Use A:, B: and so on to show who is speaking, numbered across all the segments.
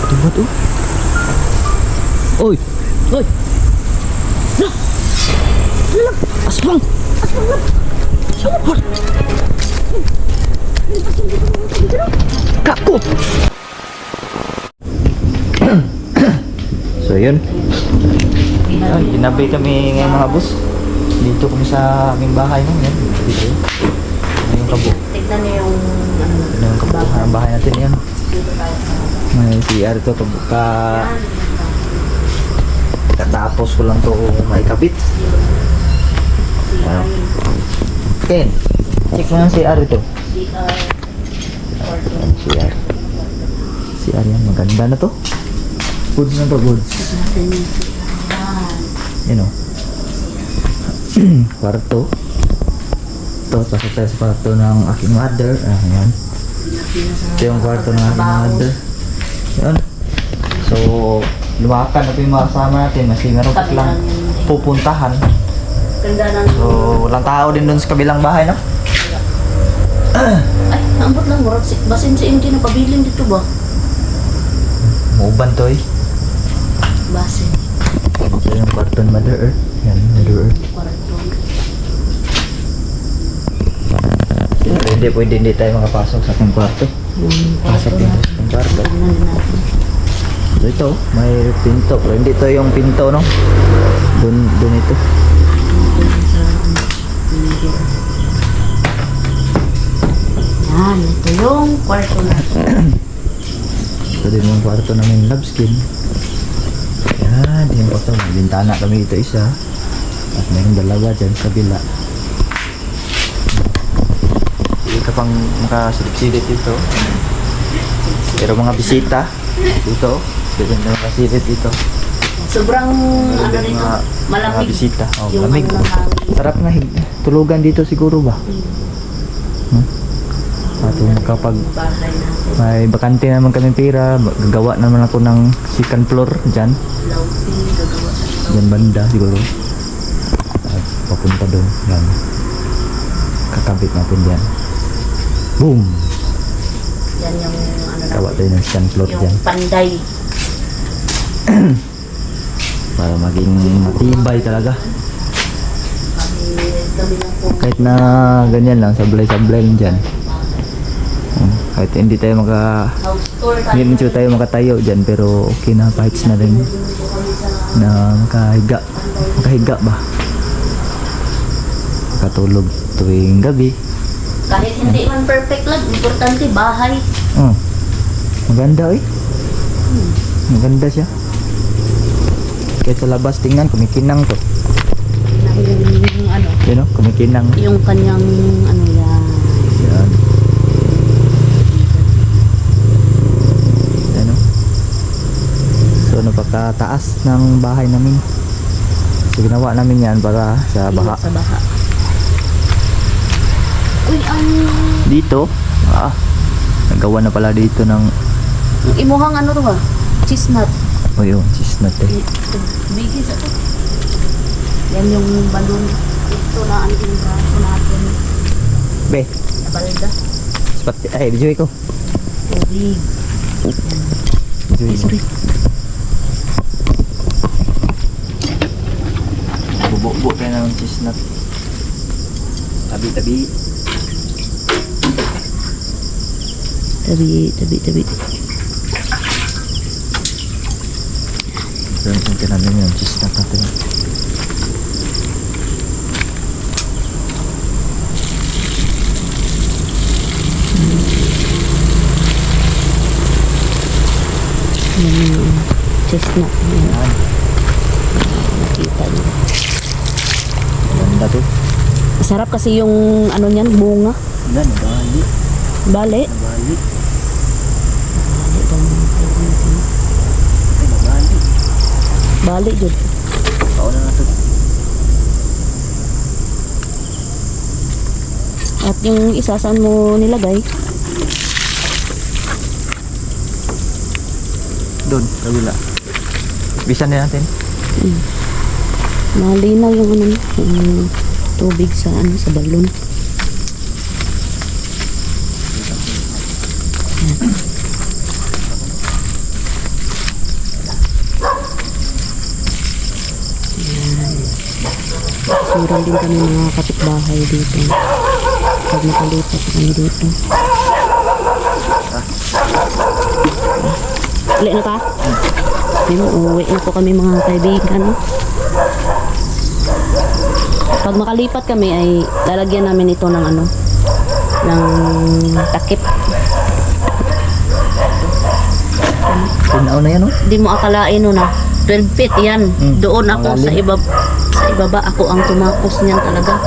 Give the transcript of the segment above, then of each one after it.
A: Ito ba to? Oy! Oy! Lah! Lah! Aswang! Aswang lang! Aswang! Kako! So yun. Yan, ginabi kami ngayon mga boss. Dito kami sa aming bahay no? Yan, dito yun. Yan yung kabo.
B: Tignan niyo yung
A: Yan yung kabuhan ng bahay natin yan. May CR to katapos ko lang to maikabit. Ano? Ken, check mo yung CR ito. CR. CR yan, maganda na to. Goods na to, goods. Yan o. Kwarto. Ito, pasok tayo sa kwarto ng aking mother. Ayan. Ito yung kwarto ng aking mother. Yan. So, lumakan na ito yung mga kasama natin. Kasi meron pa silang pupuntahan. So, walang tao din dun sa kabilang bahay, no?
B: Ay, naambot lang. Basin si MJ na pabiling dito ba?
A: Mauban to eh.
B: Basin.
A: Ito yung kwarto ng Mother Earth. Yan, Mother Earth. Pwede hindi tayo makapasok sa aking kwarto. Pasok din tayo sa aking kwarto. So ito, may pinto. Pero hindi ito yung pinto, no? Dun ito.
B: Yan, ito yung kwarto natin.
A: Ito din yung kwarto namin, love skin. Yan, yung kwarto. May bintana kami ito isa. At mayroong dalawa dyan sa kabila. Hindi ka pang makasilip-silip dito. Pero mga bisita dito, pwede na makasilip dito.
B: Sobrang ano dito,
A: Mga
B: malamig.
A: bisita. Oh,
B: Yung
A: malamig.
B: ano ng hangin.
A: Sarap na tulugan dito siguro ba? At kapag
B: Bahay natin.
A: may bakante naman kami pera, gagawa naman ako ng second floor dyan.
B: Lauti, gagawa sa
A: Dyan banda siguro. At papunta doon. Yan. Kakabit natin dyan. Boom!
B: yan yung ano
A: Gawa tayo ng second floor
B: yung
A: dyan.
B: panday.
A: Para maging matibay talaga.
B: Kami lang po.
A: Kahit na ganyan lang, sablay-sablay lang dyan. Kahit hindi tayo
B: House tour
A: hindi naman tayo makatayo dyan, pero okay na, pahits na rin na makahiga ba, katulog tuwing gabi.
B: Kahit hindi man perfect lang, importante bahay.
A: Maganda maganda siya. Kahit sa labas tingnan, kumikinang to.
B: Yung ano,
A: Yun o, kumikinang.
B: yung kanyang ano yan.
A: Yan. Yan o. So napakataas ng bahay namin. So ginawa namin yan para sa baha.
B: Sa baha. Uy,
A: Dito, nagawa na pala dito ng
B: yung imuhang ano to ba? Chestnut.
A: o yun, chestnut eh.
B: Bigis ito. Yan yung balon. Ito na ang yung braso natin.
A: Be,
B: Nabalda.
A: ay, bijoy ko.
B: Tubig.
A: Bijoy mo.
B: Sorry.
A: Bubo tayo ng chestnut. Tabi-tabi.
B: Tabi.
A: Ito yung tinamin yung chestnut natin.
B: Yan yung chestnut.
A: Yan.
B: Nakita niyo.
A: Ganda to.
B: Masarap kasi yung ano niyan, bunga.
A: Yan, nabali.
B: Bale.
A: Nabali.
B: Bale daw.
A: Ay, nabali.
B: Bale jud.
A: Pauna na to.
B: At yung isa saan mo nilagay?
A: Doon, kabila. Bisan na natin.
B: Malinaw yung ano, yung tubig sa ano, sa balon. meron din kami mga kapitbahay dito. Pag nakalipat kami dito. Uli na pa? Uuwi na po kami mga kaibigan. Pag makalipat kami ay lalagyan namin ito ng ano, ng takip.
A: Tinaw na yan, oh.
B: Hindi mo akalain no na 12 feet yan. Doon ako
A: malalim.
B: sa ibaba ako ang tumapos niyan talaga.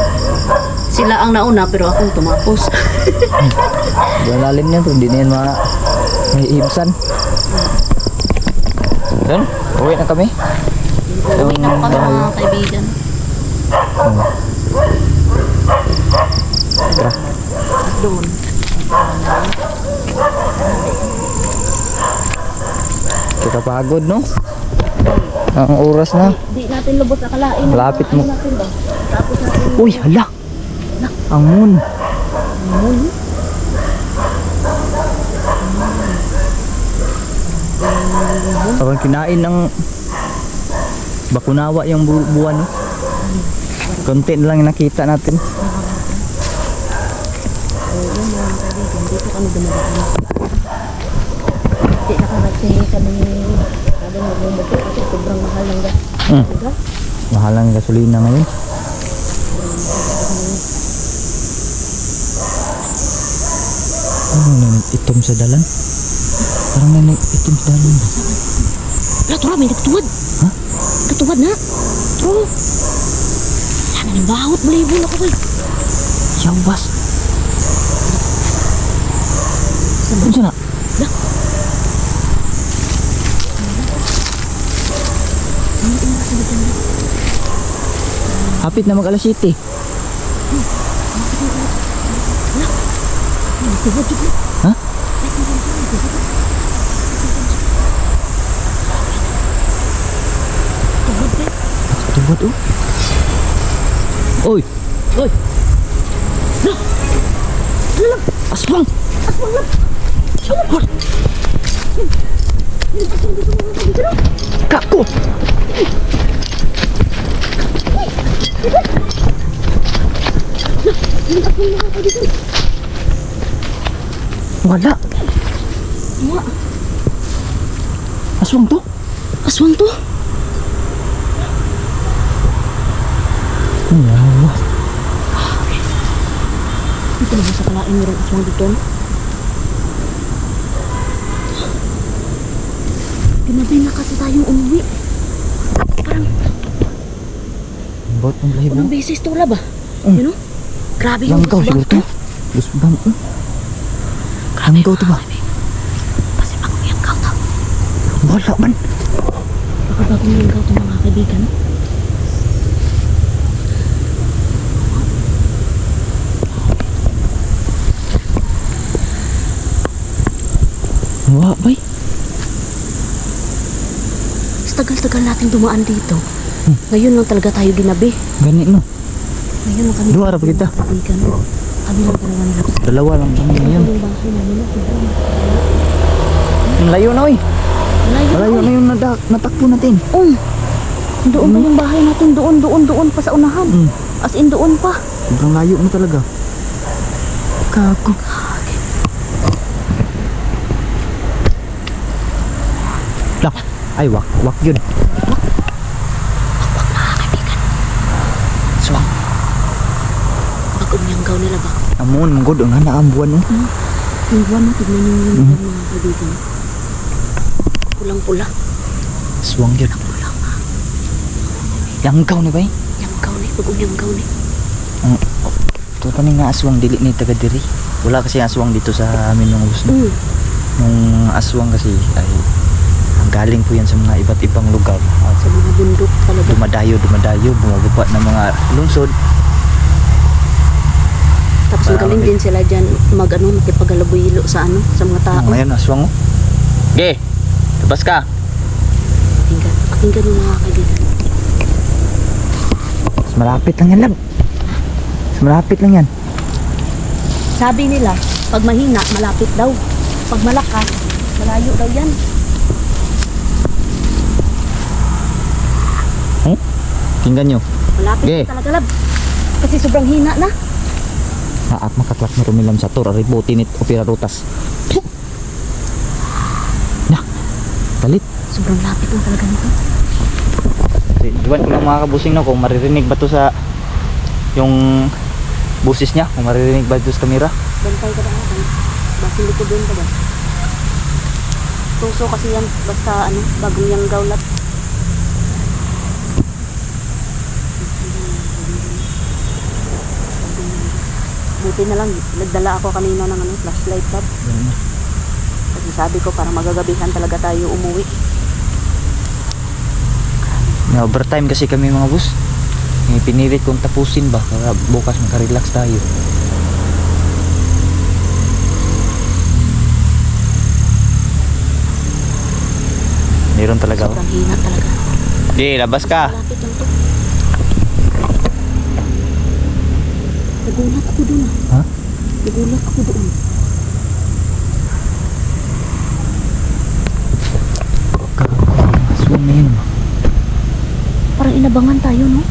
B: Sila ang nauna pero akong tumapos.
A: Yung lalim niyan, hindi na yan may ibsan. Doon, uwi na kami.
B: Uwi na po kami mga kaibigan.
A: Tara.
B: Doon.
A: Kapagod, no? Ang oras na.
B: Di natin lubos akalain.
A: Malapit mo.
B: Ano natin ba? Tapos natin.
A: Uy, hala! Ang moon.
B: Moon.
A: Parang kinain ng bakunawa yung buwan, no? Konti na lang yung nakita natin.
B: Ayun mga kaibigan. Dito kami dumadaan. Di nakarating kami. Sabi mo bumbuto kasi sobrang mahal ng gas. Diba?
A: Mahal ang gasolina ngayon. Ano nang itom sa dalan? Parang may itom sa dalan.
B: Wala, Tura, may nagtuwad.
A: Ha?
B: Nagtuwad na. Tura. Sana ng bahot, balibol ako kay.
A: Yawas. Ano siya na? Hapit na mag-alas 7. Ha? Tubod, oh. Oy!
B: Oy!
A: Aswang!
B: Aswang lang!
A: Hol! Kako! Wala!
B: Wala!
A: Aswang to?
B: Aswang to!
A: Yawas.
B: Dito na ba sa kalain mayroong aswang dito? Ginabi na kasi tayong umuwi. Parang
A: Bot ng lahi
B: unang
A: mo.
B: beses to wala ba? You know? Grabe yung
A: Langgaw siguro to. Lusbang. Langgaw to ba?
B: Kasi bagong langgaw to.
A: Wala man.
B: Baka bagong langgaw to mga kaibigan.
A: Wala bay.
B: Sa tagal-tagal natin dumaan dito. Ngayon lang talaga tayo ginabi.
A: Ganit no.
B: Ngayon lang kami.
A: Dua ara pa kita.
B: Kaibigan. Kami lang dalawa nila.
A: Dalawa lang kami ngayon.
B: Yung bahay namin na.
A: Ang layo na oy.
B: Malayo.
A: Malayo na yung natakbo natin.
B: Doon pa yung bahay natin. Doon pa sa unahan. As in doon pa.
A: Sobrang layo na talaga. Kako. Lah, ay wak yun. Swang.
B: Bagong langgaw nila ba?
A: Amon, manggod ang hana ang buwan no.
B: Yung buwan na tignan yung mga kaibigan. Pulang-pula.
A: Swang yun.
B: Pulang.
A: Langgaw ni bay.
B: Langgaw ni. Bagong langgaw ni.
A: Ito pa nga aswang dili ni taga diri. Wala kasi aswang dito sa amin nung gusto. Nung aswang kasi ay galing po yan sa mga iba't ibang lugar. At
B: Sa mga bundok talaga.
A: dumadayo, bumababa ng mga lungsod.
B: Tapos
A: Parang
B: magaling din sila dyan makipagalabuhilo sa sa mga tao.
A: Ngayon aswang oh. Ge, labas ka.
B: Pakinggan mo mga kaibigan.
A: Mas malapit lang yan lang. Mas malapit lang yan.
B: Sabi nila, pag mahina, malapit daw. Pag malakas, malayo daw yan.
A: Tingnan nyo.
B: Malapit
A: Okay.
B: na talaga lab. Kasi sobrang hina na.
A: At makaklak na rumilam sa tor. Aributin it opera rutas. Na. Galit.
B: Sobrang lapit na talaga nito.
A: Iwan ko lang mga kabusing no, kung maririnig ba to sa yung busis niya, kung maririnig ba ito sa kamera.
B: Bantay ka ba ako? Basing likod doon ka ba? Tuso kasi yan, basta ano, bagong yung gawlat. Buti na lang, nagdala ako kanina ng ano, flashlight tab. Kasi sabi ko parang magagabihan talaga tayo umuwi.
A: May overtime kasi kami mga boss. Pinilit kong tapusin ba para bukas makarelax tayo. Meron talaga.
B: Sobrang hina talaga.
A: Okay, labas ka.
B: Malapit lang to. Nagulat ako doon ah.
A: Ha?
B: Nagulat ako doon.
A: Swimming.
B: Parang inabangan tayo, no?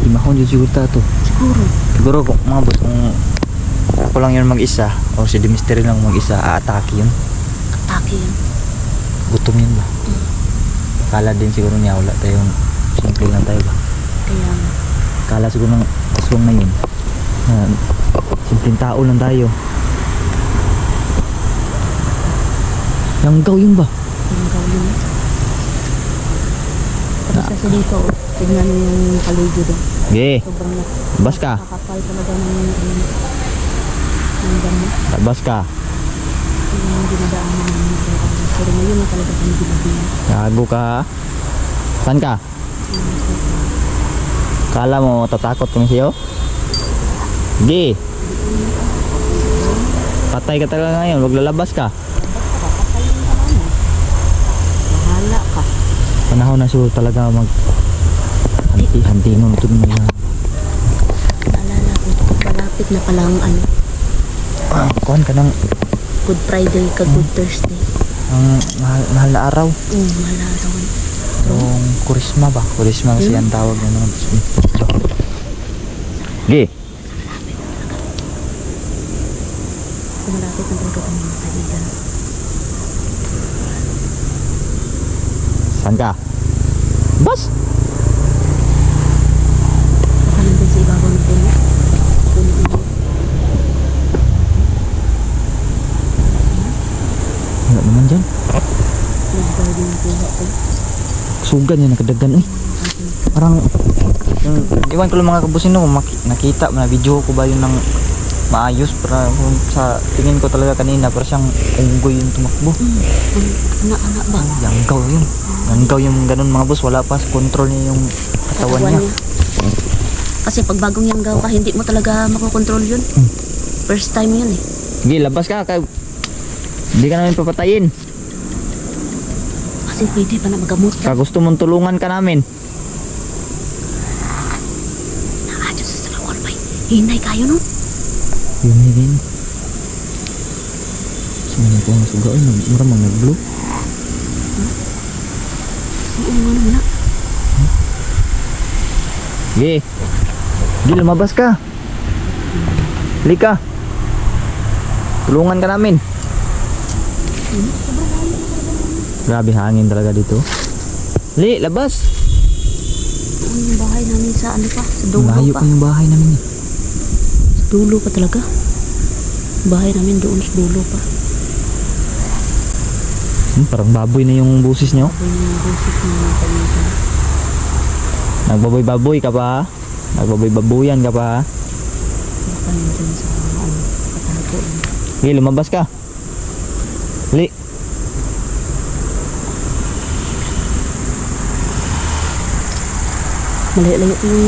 A: Imahon yung siguro to.
B: Siguro.
A: Siguro kung mga boss, kung ako lang yun mag-isa o si Demistery lang mag-isa, aatake yun.
B: Atake yun.
A: Gutom yun ba? Kala din siguro niya wala tayong simple lang tayo ba?
B: Kaya
A: Kala siguro ng aswang na yun na simpleng tao lang tayo. Langgaw yun ba?
B: yung gawin mo. Tapos kasi dito, oh, tignan mo yung paligid doon.
A: Okay,
B: Sobrang
A: labas ka.
B: nakakapal talaga ng damo.
A: Labas ka.
B: Yung dinadaanan namin. Pero ngayon na talaga kami ginabihan.
A: Gago ka ha? Saan ka? Kala mo tatakot kami sa'yo? Sige. Patay ka talaga ngayon, huwag lalabas ka.
B: Bahala ka.
A: Panahon na siguro talaga mag hanti mo ito mo yan.
B: Naalala ko, malapit na palang ano,
A: Kuhan ka ng
B: Good Friday ka Good Thursday.
A: ang mahal na araw.
B: Mahal na araw.
A: Yung kurisma ba? Kurisma kasi ang tawag ng mga gusto. Sige.
B: Malapit na talaga kami mga kaibigan.
A: Saan ka? Bas!
B: Baka nandun sa ibabaw ng puno. Puno-puno.
A: Wala naman dyan.
B: Nag-garden yung puno ko.
A: Sugan yan, nakadagan eh. Parang iwan ko lang mga kabusin no, nakita, na-video ko ba yun ng maayos para kung sa tingin ko talaga kanina para siyang unggoy yung tumakbo.
B: Anak-anak ba?
A: Yanggaw yun. Yanggaw yung ganun mga boss, wala pa sa control niya yung katawan niya.
B: Kasi pag bagong yanggaw ka, hindi mo talaga makokontrol yun. First time yun eh.
A: Sige, labas ka. Hindi ka namin papatayin.
B: Kasi pwede pa na magamot ka.
A: Gusto mong tulungan ka namin.
B: Diyos sa salawal ba? Hinay kayo no?
A: Yun din. Sumanya ko ang suga. Ay, maramang nag-blue.
B: Oo nga naman.
A: Sige. Sige, lumabas ka. Halika. Tulungan ka namin. Grabe hangin talaga dito. Li, labas.
B: Doon yung bahay namin sa ano pa? Sa dulo
A: Malayo
B: pa.
A: pa yung bahay namin eh.
B: Sa dulo pa talaga. Bahay namin doon sa dulo pa.
A: Parang baboy na yung busis nyo.
B: Doon yung boses ng mga kaibigan.
A: Nagbaboy-baboy ka pa ha? Nagbaboy-baboyan ka pa ha?
B: Baka nandyan sa ano, patago.
A: Sige, lumabas ka. Li.
B: Malayo-layo yung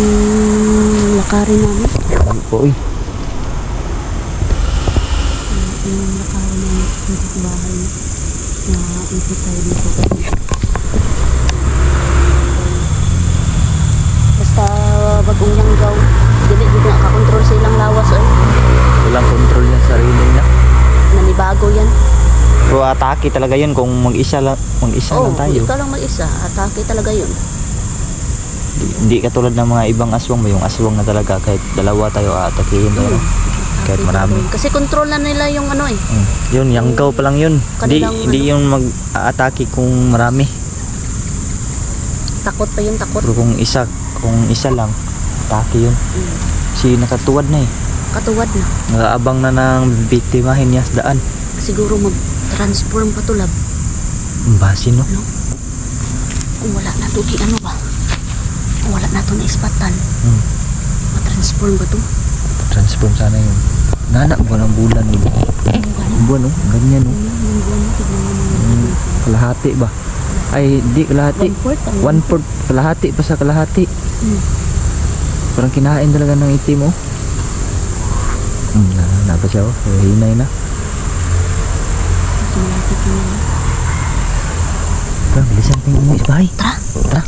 B: lakarin namin.
A: Sabi ko, uy.
B: Yung lakarin namin dito sa bahay na ipit tayo dito. Basta bagong yanggaw, dili dito nakakontrol sa ilang lawas ay
A: Walang control yan sa sarili niya.
B: nanibago yan.
A: Pero atake talaga yun kung mag-isa lang tayo.
B: Ikaw lang mag-isa, atake talaga yun.
A: Hindi katulad ng mga ibang aswang mo, yung aswang na talaga kahit dalawa tayo aatakihin tayo. Kahit marami.
B: Kasi control na nila yung ano eh.
A: Yun, yanggaw pa lang yun. Hindi,
B: Kanilang
A: hindi yung mag-aatake kung marami.
B: Takot pa yung takot.
A: Pero kung isa lang, atake yun. Si nakatuwad na eh.
B: Katuwad na.
A: Nakaabang na ng biktimahin niya sa daan.
B: Siguro mag-transform pa to lab.
A: Basin no?
B: No? Kung wala na to, di ano ba? Kung wala na to na ispatan, ma-transform ba to?
A: Transform sana yun. Nanak mo ng bulan no? Buwan no? Ganyan no? Kalahati ba? Ay, di kalahati. 1/4. Kalahati pa sa kalahati. Parang kinain talaga ng itim oh. Napa siya oh. Hinay na. Tara, bilisan tingin mo isbahay.
B: Tara.
A: Tara.